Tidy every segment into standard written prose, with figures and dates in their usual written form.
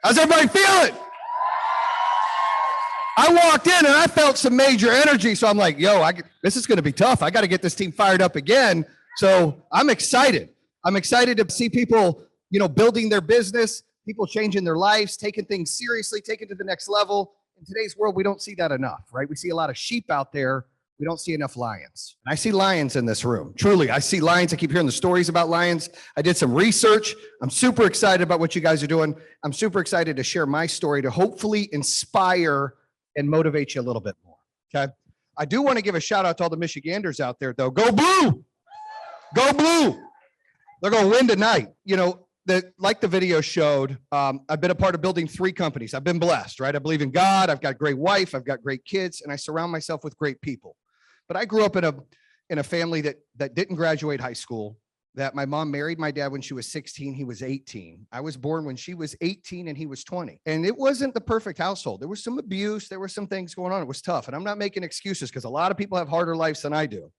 How's everybody feeling? I walked in and I felt some major energy. So I'm like, yo, this is going to be tough. I got to get this team fired up again. So I'm excited. I'm excited to see people, building their business, people changing their lives, taking things seriously, taking it to the next level. In today's world, we don't see that enough, right? We see a lot of sheep out there. We don't see enough lions. And I see lions in this room. Truly, I see lions. I keep hearing the stories about lions. I did some research. I'm super excited about what you guys are doing. I'm super excited to share my story to hopefully inspire and motivate you a little bit more, okay? I do want to give a shout out to all the Michiganders out there, though. Go Blue! Go Blue! They're going to win tonight. Like the video showed, I've been a part of building 3 companies. I've been blessed, right? I believe in God. I've got a great wife. I've got great kids, and I surround myself with great people. But I grew up in a family that didn't graduate high school, that my mom married my dad when she was 16, he was 18. I was born when she was 18 and he was 20. And it wasn't the perfect household. There was some abuse. There were some things going on. It was tough. And I'm not making excuses because a lot of people have harder lives than I do.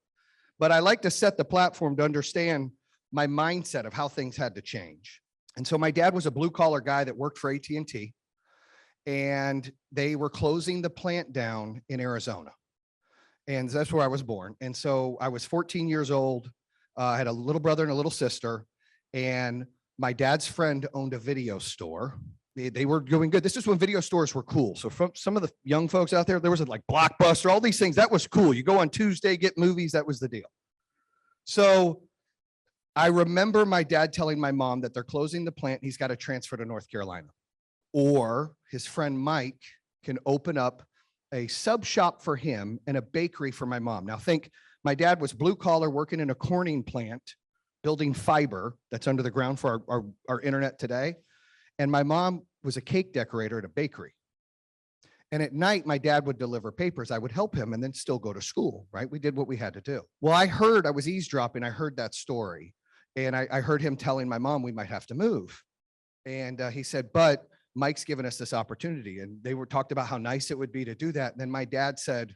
But I like to set the platform to understand my mindset of how things had to change. And so my dad was a blue collar guy that worked for AT&T, and they were closing the plant down in Arizona. And that's where I was born. And so I was 14 years old. I had a little brother and a little sister, and my dad's friend owned a video store. They were doing good. This is when video stores were cool. So from some of the young folks out there was like Blockbuster, all these things. That was cool. You go on Tuesday, get movies. That was the deal. So I remember my dad telling my mom that they're closing the plant. He's got to transfer to North Carolina, or his friend Mike can open up a sub shop for him and a bakery for my mom. Now think, my dad was blue collar working in a corning plant, building fiber that's under the ground for our internet today. And my mom was a cake decorator at a bakery. And at night, my dad would deliver papers. I would help him and then still go to school, right? We did what we had to do. Well, I was eavesdropping. I heard that story. And I heard him telling my mom we might have to move. And he said, but Mike's given us this opportunity. And they talked about how nice it would be to do that. And then my dad said,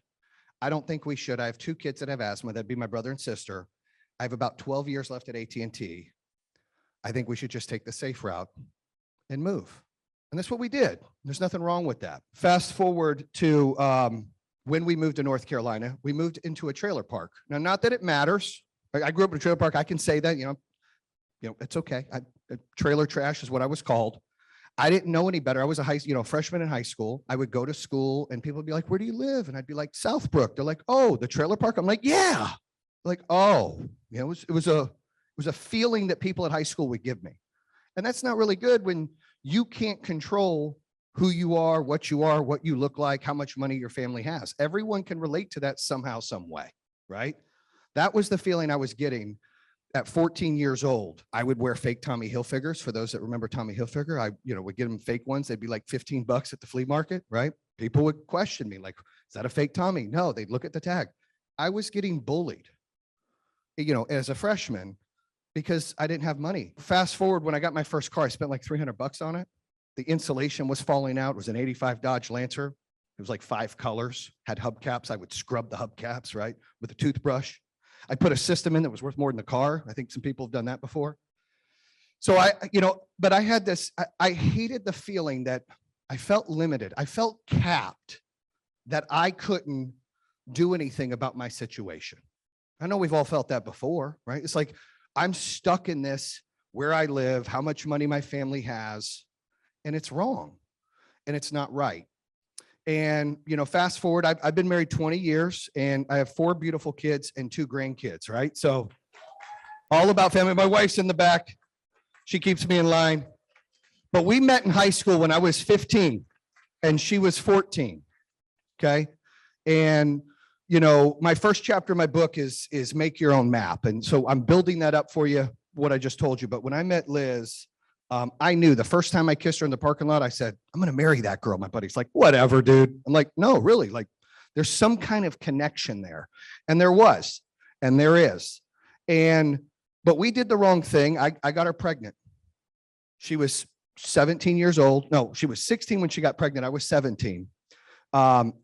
I don't think we should. I have 2 kids that have asthma. That'd be my brother and sister. I have about 12 years left at AT&T. I think we should just take the safe route and move. And that's what we did. There's nothing wrong with that. Fast forward to when we moved to North Carolina, we moved into a trailer park. Now, not that it matters. I grew up in a trailer park. I can say that, it's okay. Trailer trash is what I was called. I didn't know any better. I was a freshman in high school. I would go to school and people would be like, where do you live? And I'd be like, Southbrook. They're like, oh, the trailer park. I'm like, yeah. Like, oh, it was a feeling that people at high school would give me. And that's not really good when you can't control who you are, what you look like, how much money your family has. Everyone can relate to that somehow, some way, right? That was the feeling I was getting. At 14 years old, I would wear fake Tommy Hilfigers. For those that remember Tommy Hilfiger, I would get them fake ones. They'd be like $15 at the flea market, right? People would question me like, is that a fake Tommy? No, they'd look at the tag. I was getting bullied, as a freshman because I didn't have money. Fast forward, when I got my first car, I spent like $300 on it. The insulation was falling out. It was an 85 Dodge Lancer. It was like 5 colors, had hubcaps. I would scrub the hubcaps, right, with a toothbrush. I put a system in that was worth more than the car. I think some people have done that before. So but I had this, I hated the feeling that I felt limited. I felt capped, that I couldn't do anything about my situation. I know we've all felt that before, right? It's like, I'm stuck in this, where I live, how much money my family has, and it's wrong, and it's not right. And, fast forward, I've been married 20 years and I have 4 beautiful kids and 2 grandkids, right? So all about family. My wife's in the back. She keeps me in line. But we met in high school when I was 15 and she was 14, okay? And, my first chapter of my book is Make Your Own Map. And so I'm building that up for you, what I just told you. But when I met Liz, I knew the first time I kissed her in the parking lot, I said, I'm going to marry that girl. My buddy's like, whatever, dude. I'm like, no, really, like there's some kind of connection there. And there was, and there is. But we did the wrong thing. I got her pregnant. She was 17 years old. No, she was 16 when she got pregnant. I was 17. And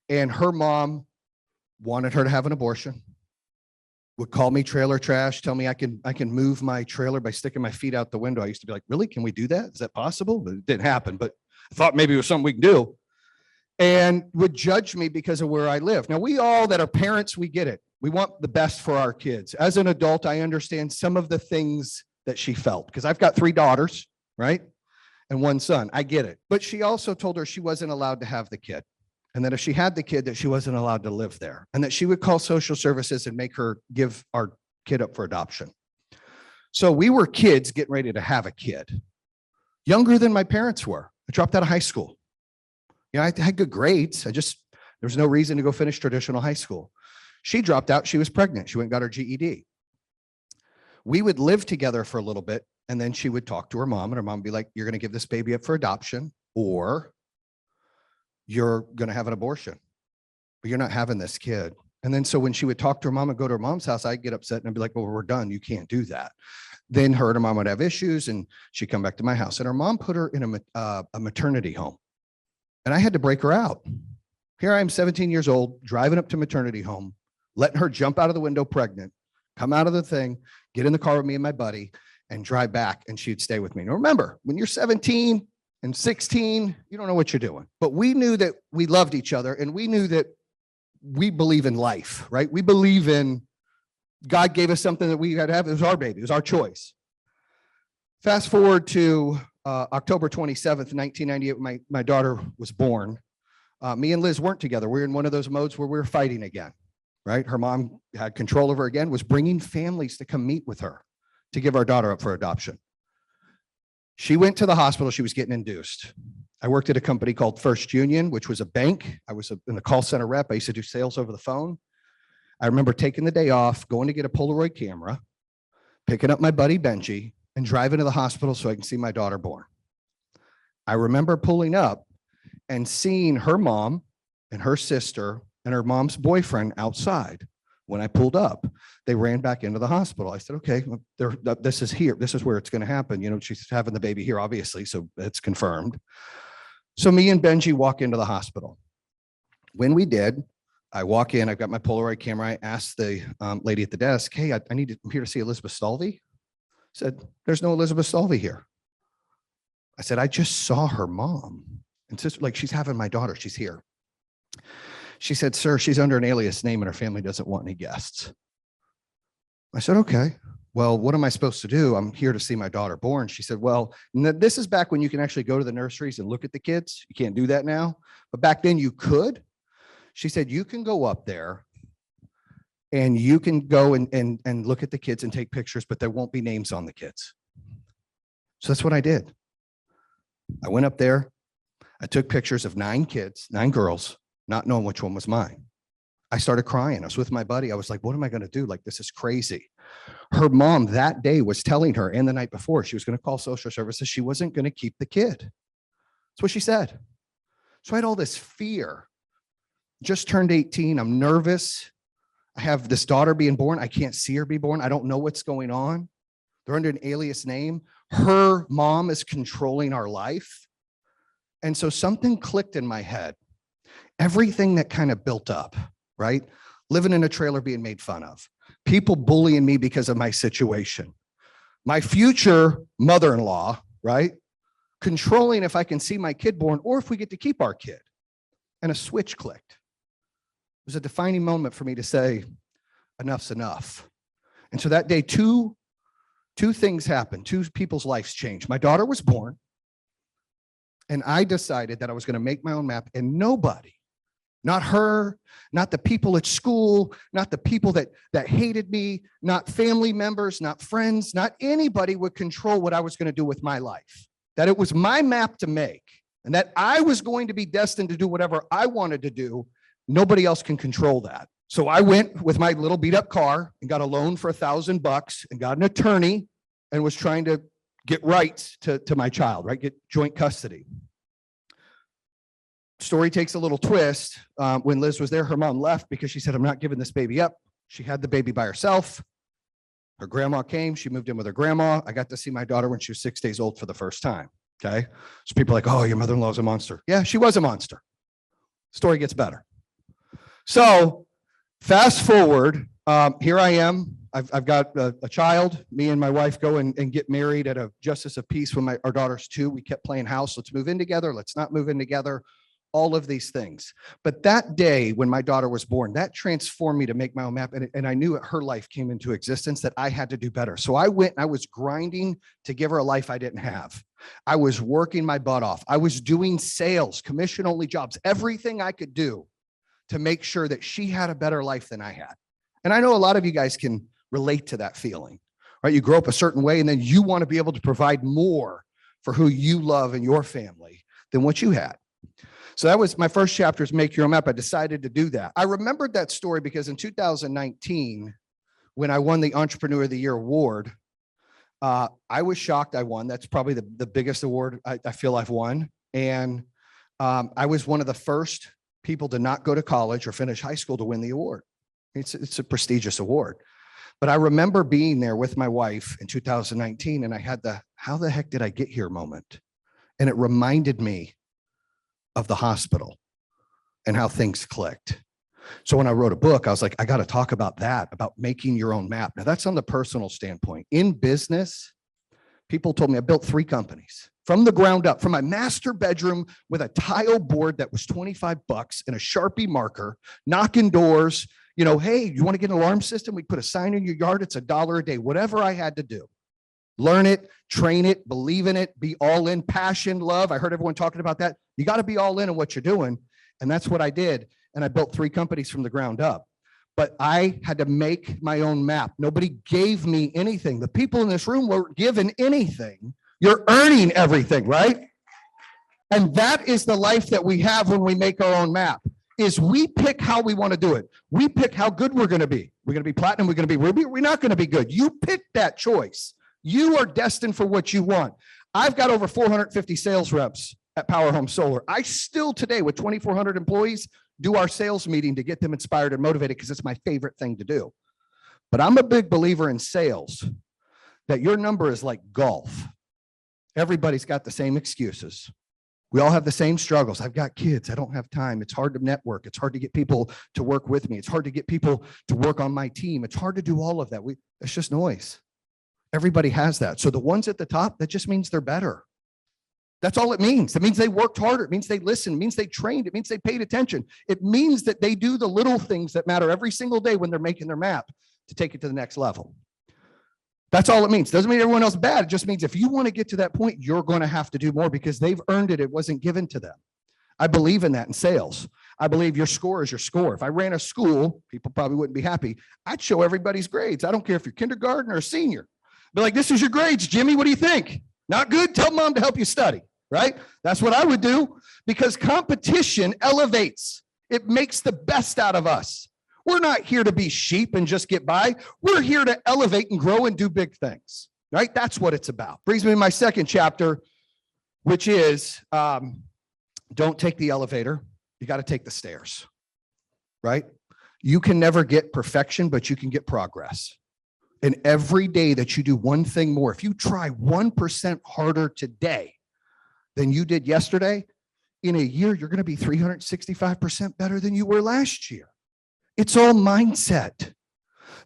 her mom wanted her to have an abortion. Would call me trailer trash, tell me I can move my trailer by sticking my feet out the window. I used to be like, really? Can we do that? Is that possible? But it didn't happen. But I thought maybe it was something we can do, and would judge me because of where I live. Now, we all that are parents, we get it. We want the best for our kids. As an adult, I understand some of the things that she felt, because I've got 3 daughters, right? And 1 son. I get it. But she also told her she wasn't allowed to have the kid. And that if she had the kid, that she wasn't allowed to live there. And that she would call social services and make her give our kid up for adoption. So we were kids getting ready to have a kid. Younger than my parents were. I dropped out of high school. You know, I had good grades. There was no reason to go finish traditional high school. She dropped out. She was pregnant. She went and got her GED. We would live together for a little bit, and then she would talk to her mom, and her mom would be like, you're going to give this baby up for adoption, or you're going to have an abortion, but you're not having this kid. And then so when she would talk to her mom and go to her mom's house, I'd get upset and I'd be like, well, we're done. You can't do that. Then her and her mom would have issues, and she'd come back to my house, and her mom put her in a maternity home. And I had to break her out. Here I am, 17 years old, driving up to maternity home, letting her jump out of the window pregnant, come out of the thing, get in the car with me and my buddy, and drive back, and she'd stay with me. Now remember, when you're 17 and 16, you don't know what you're doing. But we knew that we loved each other, and we knew that we believe in life, right? We believe in God gave us something that we had to have. It was our baby. It was our choice. Fast forward to October 27th, 1998, my daughter was born. Me and Liz weren't together. We were in one of those modes where we were fighting again, right? Her mom had control over her again, was bringing families to come meet with her to give our daughter up for adoption. She went to the hospital. She was getting induced. I worked at a company called First Union, which was a bank. I was in the call center rep. I used to do sales over the phone. I remember taking the day off, going to get a Polaroid camera, picking up my buddy Benji, and driving to the hospital so I can see my daughter born. I remember pulling up and seeing her mom and her sister and her mom's boyfriend outside. When I pulled up, they ran back into the hospital. I said, okay, this is here. This is where it's going to happen. You know, she's having the baby here, obviously, so it's confirmed. So me and Benji walk into the hospital. When we did, I walk in, I've got my Polaroid camera. I asked the lady at the desk, hey, I'm here to see Elizabeth Stalvey. Said, there's no Elizabeth Stalvey here. I said, I just saw her mom and sister, like, she's having my daughter, she's here. She said, sir, she's under an alias name and her family doesn't want any guests. I said, okay, well, what am I supposed to do? I'm here to see my daughter born. She said, well, this is back when you can actually go to the nurseries and look at the kids. You can't do that now, but back then you could. She said, you can go up there and you can go and look at the kids and take pictures, but there won't be names on the kids. So that's what I did. I went up there. I took pictures of 9 kids, 9 girls, not knowing which one was mine. I started crying. I was with my buddy. I was like, what am I going to do? Like, this is crazy. Her mom that day was telling her, and the night before, she was going to call social services. She wasn't going to keep the kid. That's what she said. So I had all this fear. Just turned 18. I'm nervous. I have this daughter being born. I can't see her be born. I don't know what's going on. They're under an alias name. Her mom is controlling our life. And so something clicked in my head. Everything that kind of built up, right? Living in a trailer, being made fun of. People bullying me because of my situation. My future mother-in-law, right? Controlling if I can see my kid born or if we get to keep our kid. And a switch clicked. It was a defining moment for me to say, enough's enough. And so that day, two things happened. 2 people's lives changed. My daughter was born, and I decided that I was going to make my own map, and nobody, not her, not the people at school, not the people that hated me, not family members, not friends, not anybody would control what I was going to do with my life. That it was my map to make, and that I was going to be destined to do whatever I wanted to do. Nobody else can control that. So I went with my little beat up car and got a loan for $1,000 and got an attorney and was trying to get rights to my child, right? Get joint custody. Story takes a little twist. When Liz was there, her mom left because she said, I'm not giving this baby up. She had the baby by herself. Her grandma came. She moved in with her grandma. I got to see my daughter when she was 6 days old for the first time. Okay. So people are like, oh, your mother-in-law is a monster. Yeah, she was a monster. Story gets better. So fast forward, here I am. I've got a child. Me and my wife go and get married at a justice of peace when our daughter's 2. We kept playing house. Let's move in together. Let's not move in together. All of these things. But that day when my daughter was born, that transformed me to make my own map. And I knew her life came into existence, that I had to do better. So I went and I was grinding to give her a life I didn't have. I was working my butt off. I was doing sales, commission only jobs, everything I could do to make sure that she had a better life than I had. And I know a lot of you guys can relate to that feeling, right? You grow up a certain way and then you want to be able to provide more for who you love and your family than what you had. So that was my first chapter, is make your own map. I decided to do that. I remembered that story because in 2019, when I won the Entrepreneur of the Year award, I was shocked I won. That's probably the biggest award I feel I've won. And I was one of the first people to not go to college or finish high school to win the award. It's a prestigious award. But I remember being there with my wife in 2019, and I had the, how the heck did I get here moment? And it reminded me of the hospital and how things clicked. So when I wrote a book, I was like, I got to talk about that, about making your own map. Now that's on the personal standpoint. In business, people told me I built 3 companies from the ground up, from my master bedroom with a tile board that was $25 and a Sharpie marker, knocking doors, you know, hey, you want to get an alarm system? We put a sign in your yard. It's $1 a day, whatever I had to do. Learn it, train it, believe in it, be all in, passion, love. I heard everyone talking about that. You got to be all in what you're doing. And that's what I did. And I built 3 companies from the ground up. But I had to make my own map. Nobody gave me anything. The people in this room weren't given anything. You're earning everything, right? And that is the life that we have when we make our own map, is we pick how we want to do it. We pick how good we're going to be. We're going to be platinum. We're going to be ruby. We're not going to be good. You pick that choice. You are destined for what you want. I've got over 450 sales reps at Power Home Solar. I still today, with 2,400 employees, do our sales meeting to get them inspired and motivated because it's my favorite thing to do. But I'm a big believer in sales, that your number is like golf. Everybody's got the same excuses. We all have the same struggles. I've got kids. I don't have time. It's hard to network. It's hard to get people to work with me. It's hard to get people to work on my team. It's hard to do all of that. It's just noise. Everybody has that. So the ones at the top, that just means they're better. That's all it means. It means they worked harder. It means they listened. It means they trained. It means they paid attention. It means that they do the little things that matter every single day when they're making their map to take it to the next level. That's all it means. Doesn't mean everyone else is bad. It just means if you want to get to that point, you're going to have to do more because they've earned it. It wasn't given to them. I believe in that in sales. I believe your score is your score. If I ran a school, people probably wouldn't be happy. I'd show everybody's grades. I don't care if you're kindergarten or a senior. Be like, this is your grades, Jimmy. What do you think? Not good? Tell mom to help you study, right? That's what I would do, because competition elevates. It makes the best out of us. We're not here to be sheep and just get by. We're here to elevate and grow and do big things, right? That's what it's about. Brings me to my second chapter, which is don't take the elevator. You got to take the stairs, right? You can never get perfection, but you can get progress. And every day that you do one thing more, if you try 1% harder today than you did yesterday, in a year, you're going to be 365% better than you were last year. It's all mindset.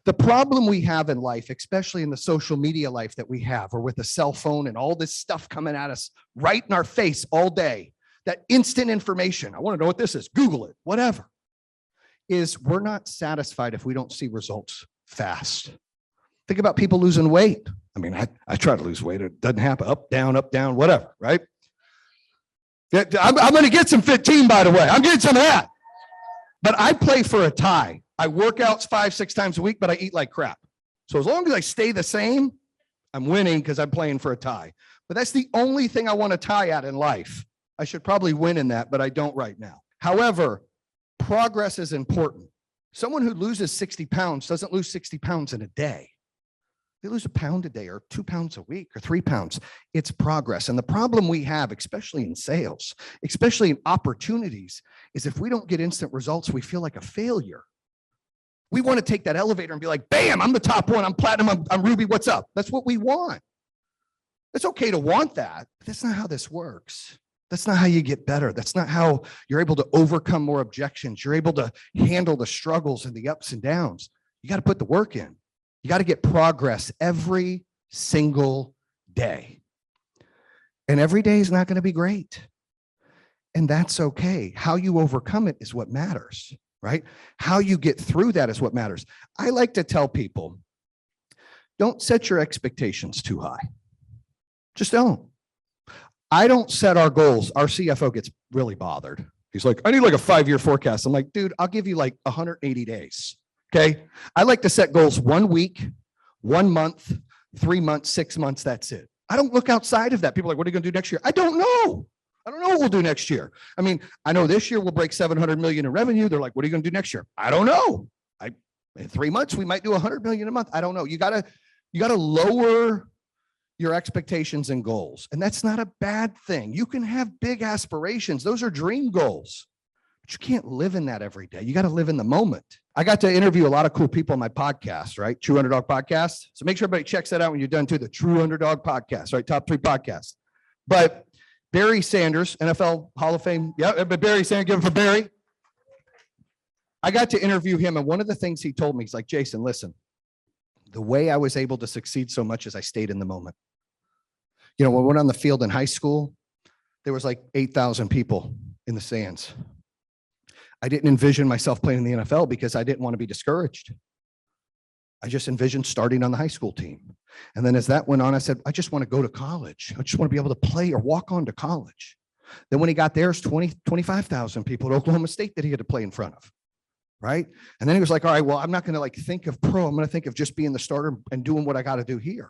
The problem we have in life, especially in the social media life that we have, or with a cell phone and all this stuff coming at us right in our face all day, that instant information, I want to know what this is, Google it, whatever, is we're not satisfied if we don't see results fast. Think about people losing weight. I mean, I try to lose weight. It doesn't happen. Up, down, whatever, right? I'm going to get some 15, by the way. I'm getting some of that. But I play for a tie. I work out 5-6 times a week, but I eat like crap. So as long as I stay the same, I'm winning because I'm playing for a tie. But that's the only thing I want to tie at in life. I should probably win in that, but I don't right now. However, progress is important. Someone who loses 60 pounds doesn't lose 60 pounds in a day. They lose a pound a day or 2 pounds a week or 3 pounds. It's progress. And the problem we have, especially in sales, especially in opportunities, is if we don't get instant results, we feel like a failure. We want to take that elevator and be like, bam, I'm the top one. I'm platinum. I'm ruby. What's up? That's what we want. It's okay to want that, but that's not how this works. That's not how you get better. That's not how you're able to overcome more objections. You're able to handle the struggles and the ups and downs. You got to put the work in. You got to get progress every single day. And every day is not going to be great. And that's okay. How you overcome it is what matters, right? How you get through that is what matters. I like to tell people, don't set your expectations too high. Just don't. I don't set our goals. Our CFO gets really bothered. He's like, I need like a 5-year forecast. I'm like, dude, I'll give you like 180 days. Okay. I like to set goals 1 week, 1 month, 3 months, 6 months. That's it. I don't look outside of that. People are like, what are you going to do next year? I don't know. I don't know what we'll do next year. I mean, I know this year we'll break 700 million in revenue. They're like, what are you going to do next year? I don't know. In 3 months, we might do 100 million a month. I don't know. You gotta lower your expectations and goals. And that's not a bad thing. You can have big aspirations. Those are dream goals, but you can't live in that every day. You got to live in the moment. I got to interview a lot of cool people on my podcast, right? True Underdog Podcast. So make sure everybody checks that out when you're done too. The True Underdog Podcast, right? Top 3 podcasts. But Barry Sanders, NFL Hall of Fame. Yeah, but Barry Sanders, give it for Barry. I got to interview him. And one of the things he told me, he's like, Jayson, listen, the way I was able to succeed so much is I stayed in the moment. You know, when we went on the field in high school, there was like 8,000 people in the stands. I didn't envision myself playing in the NFL because I didn't want to be discouraged. I just envisioned starting on the high school team. And then as that went on, I said, I just want to go to college. I just want to be able to play or walk on to college. Then when he got there, it's 25,000 people at Oklahoma State that he had to play in front of. Right. And then he was like, all right, well, I'm not going to like think of pro. I'm going to think of just being the starter and doing what I got to do here.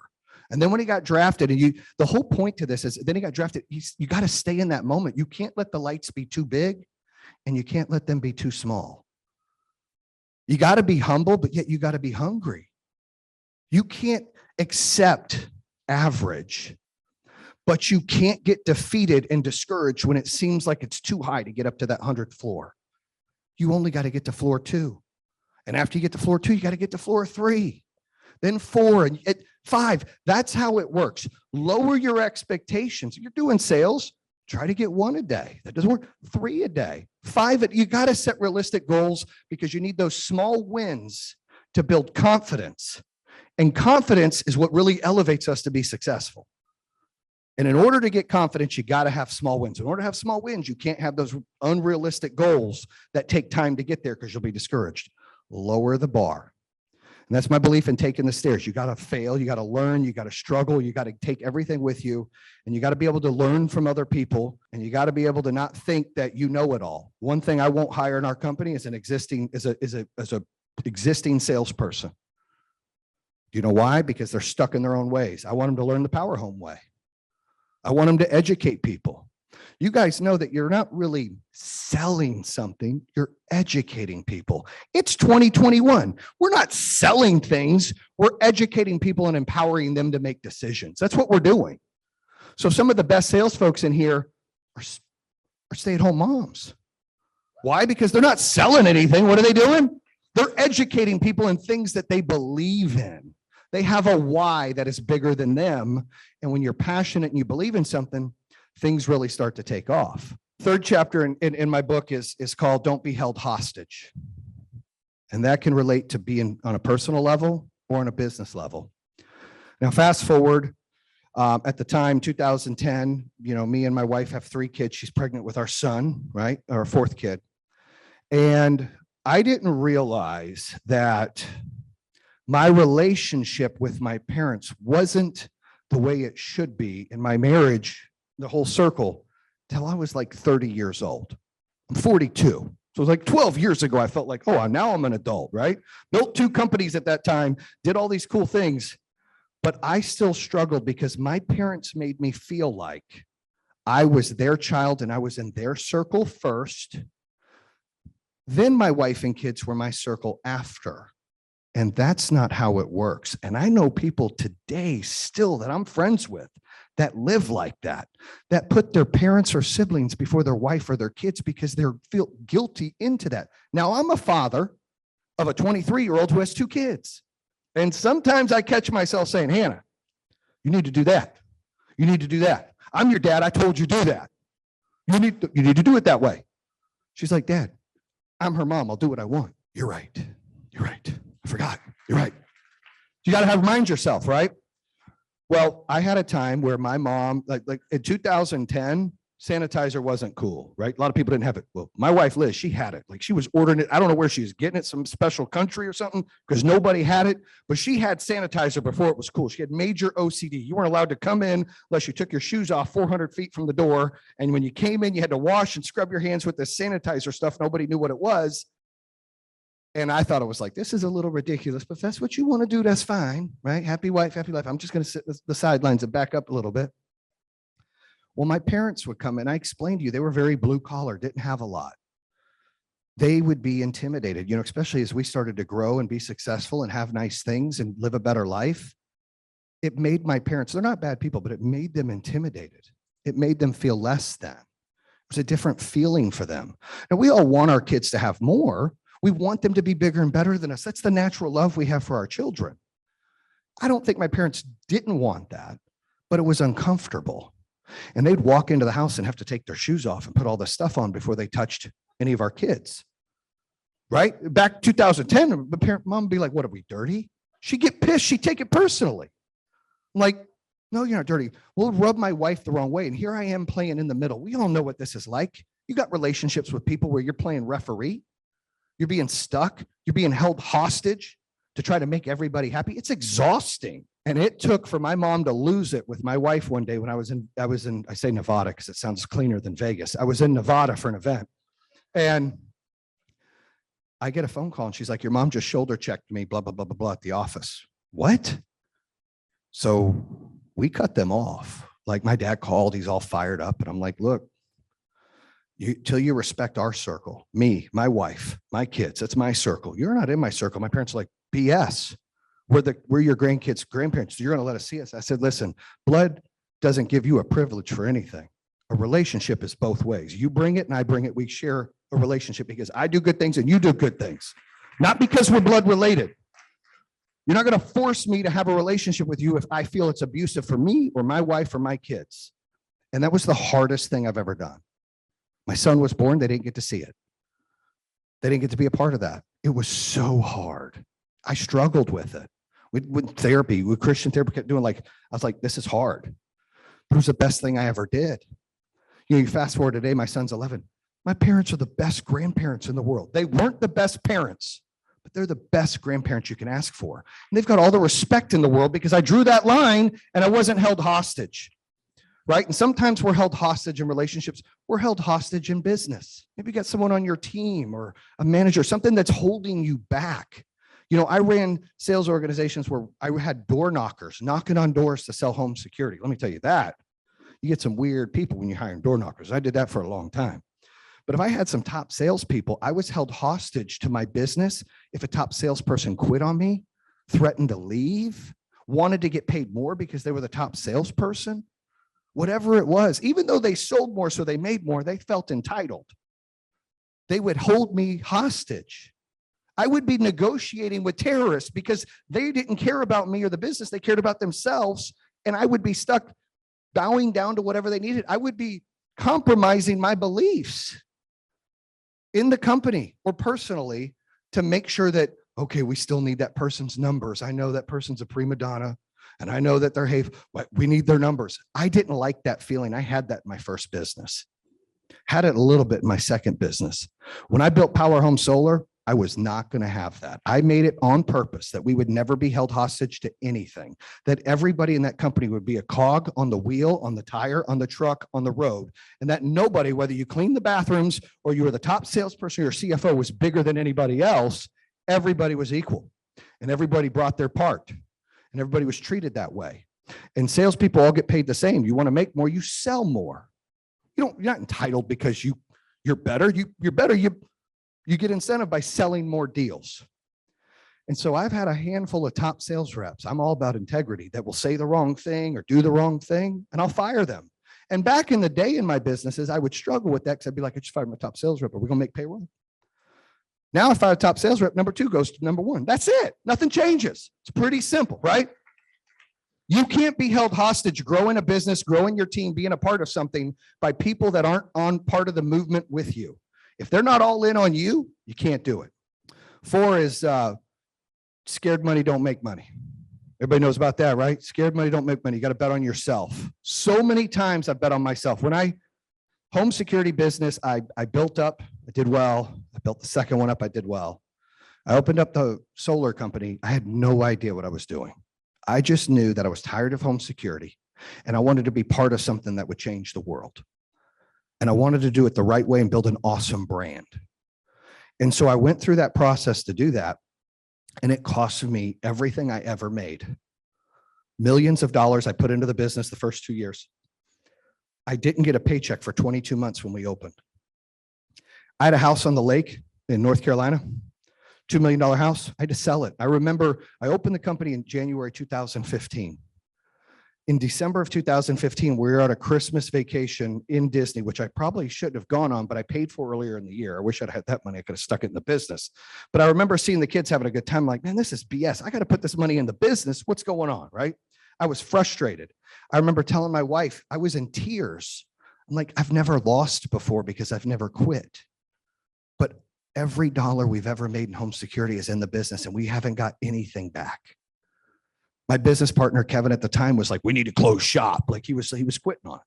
And then when he got drafted, and the whole point to this is then he got drafted. You got to stay in that moment. You can't let the lights be too big and you can't let them be too small. You got to be humble, but yet you got to be hungry. You can't accept average, but you can't get defeated and discouraged when it seems like it's too high to get up to that 100th floor. You only got to get to floor 2. And after you get to floor 2, you got to get to floor 3, then 4 and 5. That's how it works. Lower your expectations. If you're doing sales, try to get 1 a day. That doesn't work. 3 a day, 5. You got to set realistic goals because you need those small wins to build confidence. And confidence is what really elevates us to be successful. And in order to get confidence, you got to have small wins. In order to have small wins, you can't have those unrealistic goals that take time to get there because you'll be discouraged. Lower the bar. And that's my belief in taking the stairs. You got to fail. You got to learn. You got to struggle. You got to take everything with you. And you got to be able to learn from other people. And you got to be able to not think that you know it all. One thing I won't hire in our company is an existing salesperson. Do you know why? Because they're stuck in their own ways. I want them to learn the Power Home way. I want them to educate people. You guys know that you're not really selling something, you're educating people. It's 2021. We're not selling things, we're educating people and empowering them to make decisions. That's what we're doing. So some of the best sales folks in here are stay-at-home moms. Why? Because they're not selling anything. What are they doing? They're educating people in things that they believe in. They have a why that is bigger than them. And when you're passionate and you believe in something, things really start to take off. 3rd chapter in my book is called Don't Be Held Hostage. And that can relate to being on a personal level or on a business level. Now, fast forward, at the time, 2010, you know, me and my wife have 3 kids. She's pregnant with our son, right? Our 4th kid. And I didn't realize that my relationship with my parents wasn't the way it should be in my marriage, the whole circle, till I was like 30 years old. I'm 42. So it was like 12 years ago, I felt like, oh, now I'm an adult, right? Built 2 companies at that time, did all these cool things, but I still struggled because my parents made me feel like I was their child and I was in their circle first. Then my wife and kids were my circle after. And that's not how it works. And I know people today still that I'm friends with that live like that put their parents or siblings before their wife or their kids because they feel guilty into that. Now, I'm a father of a 23-year-old who has 2 kids. And sometimes I catch myself saying, Hannah, you need to do that. You need to do that. I'm your dad. I told you to do that. You need to do it that way. She's like, Dad, I'm her mom. I'll do what I want. You're right. You're right. I forgot. You're right. You got to remind yourself, right? Well, I had a time where my mom, like in 2010, sanitizer wasn't cool, right? A lot of people didn't have it. Well, my wife, Liz, she had it. Like she was ordering it. I don't know where she was getting it, some special country or something, because nobody had it. But she had sanitizer before it was cool. She had major OCD. You weren't allowed to come in unless you took your shoes off 400 feet from the door. And when you came in, you had to wash and scrub your hands with this sanitizer stuff. Nobody knew what it was. And I thought it was like, this is a little ridiculous, but if that's what you want to do, that's fine, right? Happy wife, happy life. I'm just going to sit the sidelines and back up a little bit. Well, my parents would come and I explained to you, they were very blue collar, didn't have a lot. They would be intimidated, especially as we started to grow and be successful and have nice things and live a better life. It made my parents, they're not bad people, but it made them intimidated. It made them feel less than. It was a different feeling for them. And we all want our kids to have more. We want them to be bigger and better than us. That's the natural love we have for our children. I don't think my parents didn't want that, but it was uncomfortable. And they'd walk into the house and have to take their shoes off and put all this stuff on before they touched any of our kids. Right? Back 2010, mom would be like, what, are we dirty? She'd get pissed. She'd take it personally. I'm like, no, you're not dirty. We'll rub my wife the wrong way. And here I am playing in the middle. We all know what this is like. You got relationships with people where you're playing referee. You're being stuck. You're being held hostage to try to make everybody happy. It's exhausting. And it took for my mom to lose it with my wife one day when I say Nevada because it sounds cleaner than Vegas. I was in Nevada for an event and I get a phone call and she's like, your mom just shoulder checked me, blah, blah, blah, blah, blah at the office. What? So we cut them off. Like my dad called, he's all fired up. And I'm like, look, till you respect our circle, me, my wife, my kids, that's my circle. You're not in my circle. My parents are like, BS. We're your grandparents. So you're going to let us see us. I said, listen, blood doesn't give you a privilege for anything. A relationship is both ways. You bring it and I bring it. We share a relationship because I do good things and you do good things. Not because we're blood related. You're not going to force me to have a relationship with you if I feel it's abusive for me or my wife or my kids. And that was the hardest thing I've ever done. My son was born. They didn't get to see it. They didn't get to be a part of that. It was so hard. I struggled with it. With therapy, with Christian therapy, kept doing I was like, this is hard. But it was the best thing I ever did. You fast forward today, my son's 11. My parents are the best grandparents in the world. They weren't the best parents, but they're the best grandparents you can ask for. And they've got all the respect in the world because I drew that line and I wasn't held hostage. Right? And sometimes we're held hostage in relationships. We're held hostage in business. Maybe you got someone on your team or a manager, something that's holding you back. I ran sales organizations where I had door knockers knocking on doors to sell home security. Let me tell you that. You get some weird people when you're hiring door knockers. I did that for a long time. But if I had some top salespeople, I was held hostage to my business. If a top salesperson quit on me, threatened to leave, wanted to get paid more because they were the top salesperson, whatever it was, even though they sold more, so they made more, they felt entitled. They would hold me hostage. I would be negotiating with terrorists because they didn't care about me or the business. They cared about themselves. And I would be stuck bowing down to whatever they needed. I would be compromising my beliefs in the company or personally to make sure that, okay, we still need that person's numbers. I know that person's a prima donna and I know that we need their numbers. I didn't like that feeling. I had that in my first business. Had it a little bit in my second business. When I built Power Home Solar, I was not going to have that. I made it on purpose that we would never be held hostage to anything, that everybody in that company would be a cog on the wheel, on the tire, on the truck, on the road, and that nobody, whether you clean the bathrooms or you were the top salesperson or CFO, was bigger than anybody else. Everybody was equal and everybody brought their part and everybody was treated that way. And salespeople all get paid the same. You want to make more, you sell more. You're not entitled because you're better. You're better. You get incentive by selling more deals. And so I've had a handful of top sales reps. I'm all about integrity that will say the wrong thing or do the wrong thing, and I'll fire them. And back in the day in my businesses, I would struggle with that because I'd be like, I just fired my top sales rep. Are we going to make payroll? Now if I fire a top sales rep, number 2 goes to number 1. That's it. Nothing changes. It's pretty simple, right? You can't be held hostage growing a business, growing your team, being a part of something by people that aren't on part of the movement with you. If they're not all in on you, you can't do it. 4 is scared money don't make money. Everybody knows about that, right? Scared money don't make money. You got to bet on yourself. So many times I bet on myself. Home security business, I built up, I did well. I built the second one up, I did well. I opened up the solar company. I had no idea what I was doing. I just knew that I was tired of home security and I wanted to be part of something that would change the world. And I wanted to do it the right way and build an awesome brand. And so I went through that process to do that. And it cost me everything I ever made. Millions of dollars I put into the business the first 2 years. I didn't get a paycheck for 22 months when we opened. I had a house on the lake in North Carolina, $2 million house. I had to sell it. I remember I opened the company in January 2015. In December of 2015, we were on a Christmas vacation in Disney, which I probably shouldn't have gone on, but I paid for earlier in the year. I wish I'd had that money. I could have stuck it in the business. But I remember seeing the kids having a good time. Like, man, this is BS. I got to put this money in the business. What's going on, right? I was frustrated. I remember telling my wife, I was in tears. I'm like, I've never lost before because I've never quit. But every dollar we've ever made in home security is in the business and we haven't got anything back. My business partner, Kevin, at the time was like, we need to close shop. Like he was quitting on it.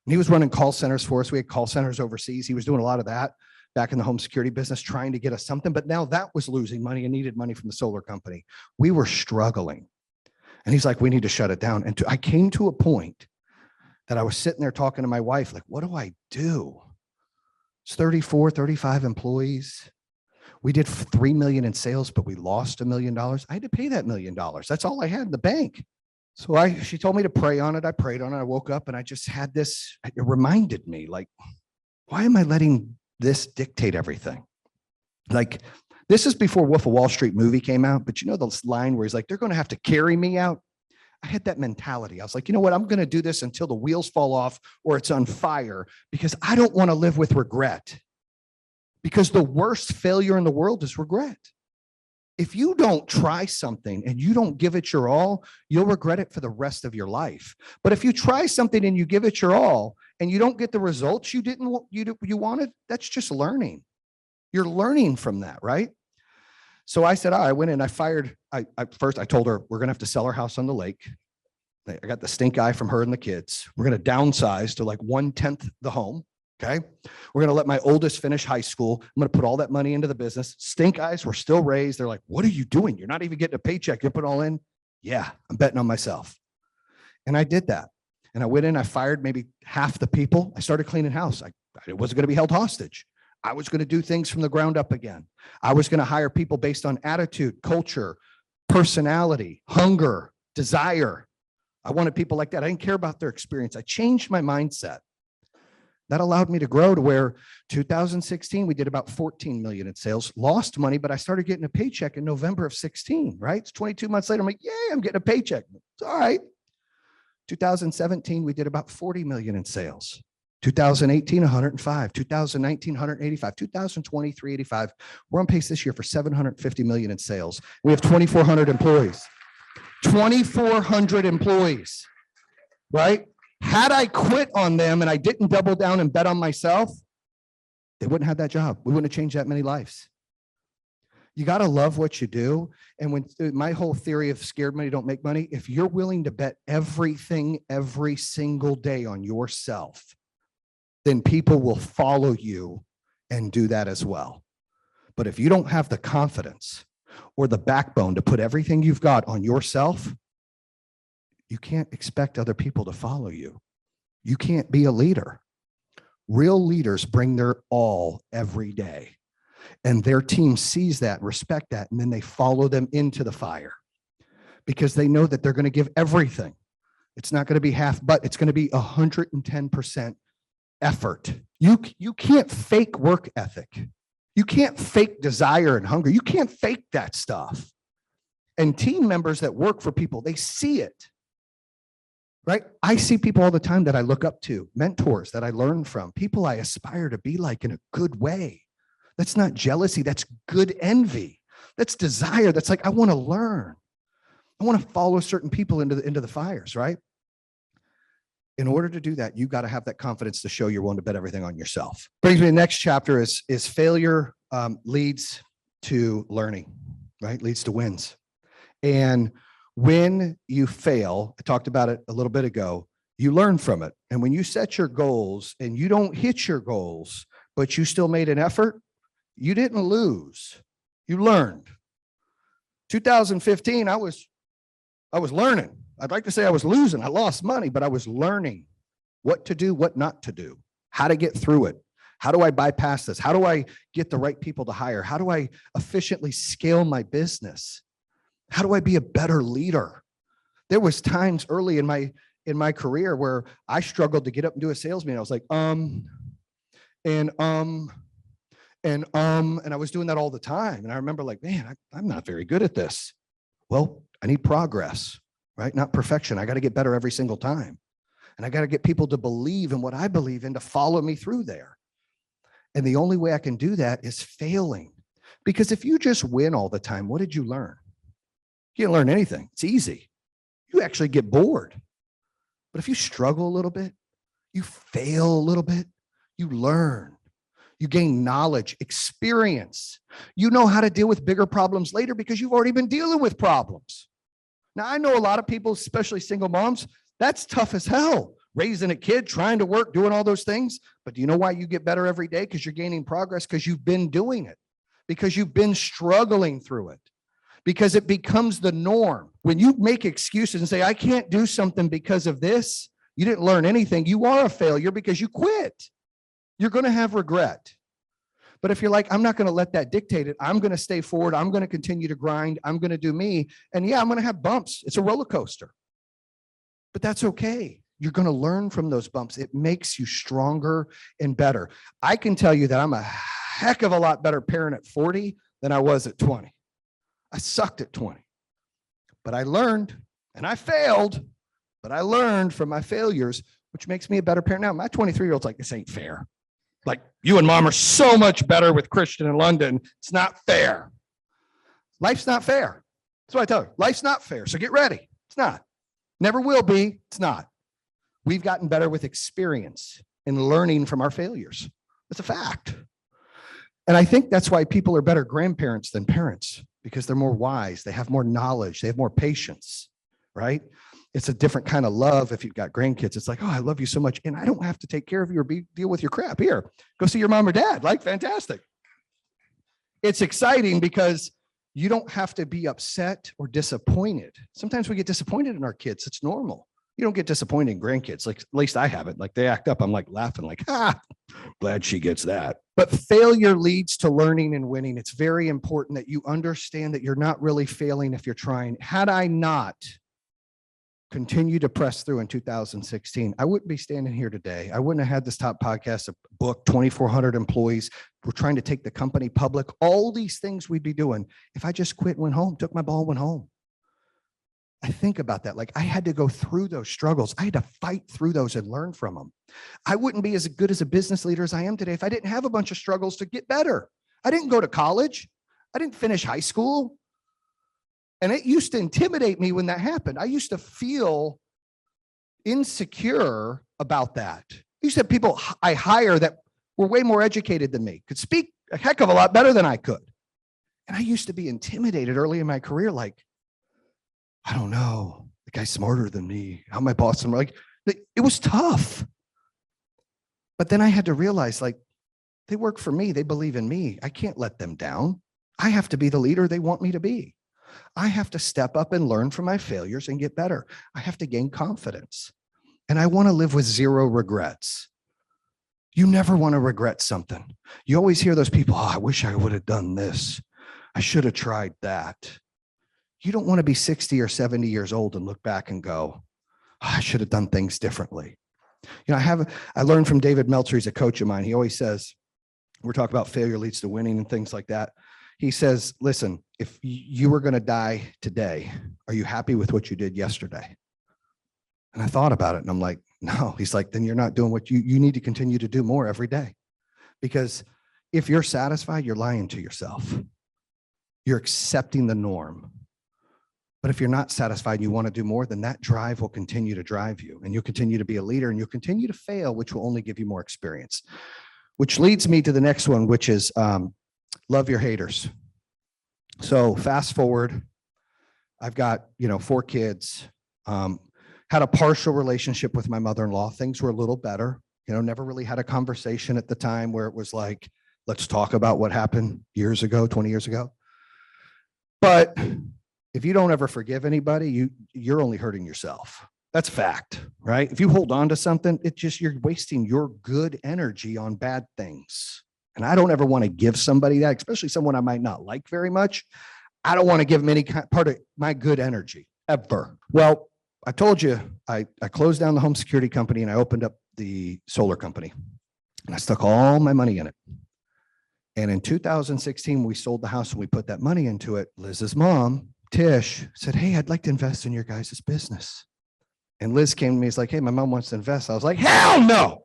And he was running call centers for us. We had call centers overseas. He was doing a lot of that back in the home security business, trying to get us something. But now that was losing money and needed money from the solar company. We were struggling. And he's like, we need to shut it down. And I came to a point that I was sitting there talking to my wife, like, what do I do? It's 34, 35 employees. We did 3 million in sales, but we lost $1 million. I had to pay that $1 million. That's all I had in the bank. So she told me to pray on it. I prayed on it. I woke up and I just had this, it reminded me, like, why am I letting this dictate everything? Like, this is before Wolf of Wall Street movie came out, but you know this line where he's like, they're going to have to carry me out. I had that mentality. I was like, you know what? I'm going to do this until the wheels fall off or it's on fire because I don't want to live with regret. Because the worst failure in the world is regret. If you don't try something and you don't give it your all, you'll regret it for the rest of your life. But if you try something and you give it your all and you don't get the results you wanted, that's just learning. You're learning from that, right? So I said, I went in, I told her, we're going to have to sell our house on the lake. I got the stink eye from her and the kids. We're going to downsize to like 1/10 the home. Okay. We're going to let my oldest finish high school. I'm going to put all that money into the business. Stink eyes were still raised. They're like, what are you doing? You're not even getting a paycheck. You put it all in. Yeah, I'm betting on myself. And I did that. And I went in, I fired maybe half the people. I started cleaning house. I wasn't going to be held hostage. I was going to do things from the ground up again. I was going to hire people based on attitude, culture, personality, hunger, desire. I wanted people like that. I didn't care about their experience. I changed my mindset. That allowed me to grow to where 2016, we did about 14 million in sales, lost money, but I started getting a paycheck in November of 16, right? It's 22 months later. I'm like, yay, I'm getting a paycheck. It's all right. 2017, we did about 40 million in sales. 2018, 105, 2019, 185, 2020, 385. We're on pace this year for 750 million in sales. We have 2,400 employees, 2,400 employees, right? Had I quit on them and I didn't double down and bet on myself, they wouldn't have that job. We wouldn't have changed that many lives. You got to love what you do. And when my whole theory of scared money don't make money, if you're willing to bet everything every single day on yourself, then people will follow you and do that as well. But if you don't have the confidence or the backbone to put everything you've got on yourself, you can't expect other people to follow you. You can't be a leader. Real leaders bring their all every day. And their team sees that, respect that, and then they follow them into the fire because they know that they're going to give everything. It's not going to be half, but it's going to be 110% effort. You can't fake work ethic. You can't fake desire and hunger. You can't fake that stuff. And team members that work for people, they see it. Right? I see people all the time that I look up to, mentors that I learn from, people I aspire to be like in a good way. That's not jealousy. That's good envy. That's desire. That's like, I want to learn. I want to follow certain people into the fires, right? In order to do that, you got to have that confidence to show you're willing to bet everything on yourself. Brings me to the next chapter is failure leads to learning, right? Leads to wins. And When you fail, I talked about it a little bit ago, you learn from it. And when you set your goals and you don't hit your goals, but you still made an effort, you didn't lose. You learned. 2015, I was learning. I'd like to say I was losing. I lost money, but I was learning what to do, what not to do, how to get through it. How do I bypass this? How do I get the right people to hire? How do I efficiently scale my business? How do I be a better leader? There was times early in my career where I struggled to get up and do a sales meeting. I was like, and I was doing that all the time. And I remember like, man, I'm not very good at this. Well, I need progress, right? Not perfection. I got to get better every single time. And I got to get people to believe in what I believe in, to follow me through there. And the only way I can do that is failing. Because if you just win all the time, what did you learn? You didn't learn anything. It's easy. You actually get bored. But if you struggle a little bit, you fail a little bit, you learn. You gain knowledge, experience. You know how to deal with bigger problems later because you've already been dealing with problems. Now, I know a lot of people, especially single moms, that's tough as hell. Raising a kid, trying to work, doing all those things. But do you know why you get better every day? Because you're gaining progress, because you've been doing it, because you've been struggling through it, because it becomes the norm. When you make excuses and say, I can't do something because of this, you didn't learn anything. You are a failure because you quit. You're going to have regret. But if you're like, I'm not going to let that dictate it, I'm going to stay forward, I'm going to continue to grind, I'm going to do me. And yeah, I'm going to have bumps. It's a roller coaster. But that's okay. You're going to learn from those bumps. It makes you stronger and better. I can tell you that I'm a heck of a lot better parent at 40 than I was at 20. I sucked at 20. But I learned, and I failed, but I learned from my failures, which makes me a better parent now. My 23-year-old's like, this ain't fair. Like, you and mom are so much better with Christian in London. It's not fair. Life's not fair. That's what I tell her. Life's not fair. So get ready. It's not. Never will be. It's not. We've gotten better with experience and learning from our failures. It's a fact. And I think that's why people are better grandparents than parents, because they're more wise. They have more knowledge. They have more patience, right? It's a different kind of love. If you've got grandkids, it's like, oh, I love you so much. And I don't have to take care of you or deal with your crap. Here, go see your mom or dad. Like, fantastic. It's exciting because you don't have to be upset or disappointed. Sometimes we get disappointed in our kids. It's normal. You don't get disappointed in grandkids. Like, at least I haven't. Like, they act up. I'm like laughing, like, glad she gets that. But failure leads to learning and winning. It's very important that you understand that you're not really failing if you're trying. Had I not continue to press through in 2016, I wouldn't be standing here today. I wouldn't have had this top podcast, a book, 2,400 employees. We're trying to take the company public. All these things we'd be doing if I just quit and went home, took my ball, went home. I think about that. Like, I had to go through those struggles. I had to fight through those and learn from them. I wouldn't be as good as a business leader as I am today if I didn't have a bunch of struggles to get better. I didn't go to college. I didn't finish high school. And it used to intimidate me when that happened. I used to feel insecure about that. I used to have people I hire that were way more educated than me, could speak a heck of a lot better than I could. And I used to be intimidated early in my career, like, I don't know, the guy's smarter than me. How my boss, like, it was tough. But then I had to realize, like, they work for me. They believe in me. I can't let them down. I have to be the leader they want me to be. I have to step up and learn from my failures and get better. I have to gain confidence. And I want to live with zero regrets. You never want to regret something. You always hear those people, oh, I wish I would have done this. I should have tried that. You don't want to be 60 or 70 years old and look back and go, oh, I should have done things differently. You know, I learned from David Meltzer. He's a coach of mine. He always says, we're talking about failure leads to winning and things like that. He says, listen, if you were going to die today, are you happy with what you did yesterday? And I thought about it and I'm like, no. He's like, then you're not doing what you need to continue to do more every day. Because if you're satisfied, you're lying to yourself. You're accepting the norm. But if you're not satisfied and you want to do more, then that drive will continue to drive you. And you'll continue to be a leader and you'll continue to fail, which will only give you more experience. Which leads me to the next one, which is love your haters. So fast forward, I've got, 4 kids, had a partial relationship with my mother-in-law. Things were a little better, never really had a conversation at the time where it was like, let's talk about what happened years ago, 20 years ago. But if you don't ever forgive anybody, you're only hurting yourself. That's fact, right? If you hold on to something, you're wasting your good energy on bad things. And I don't ever want to give somebody that, especially someone I might not like very much. I don't want to give them any part of my good energy ever. Well, I told you, I closed down the home security company and I opened up the solar company and I stuck all my money in it. And in 2016, we sold the house and we put that money into it. Liz's mom, Tish, said, hey, I'd like to invest in your guys' business. And Liz came to me, he's like, hey, my mom wants to invest. I was like, hell no.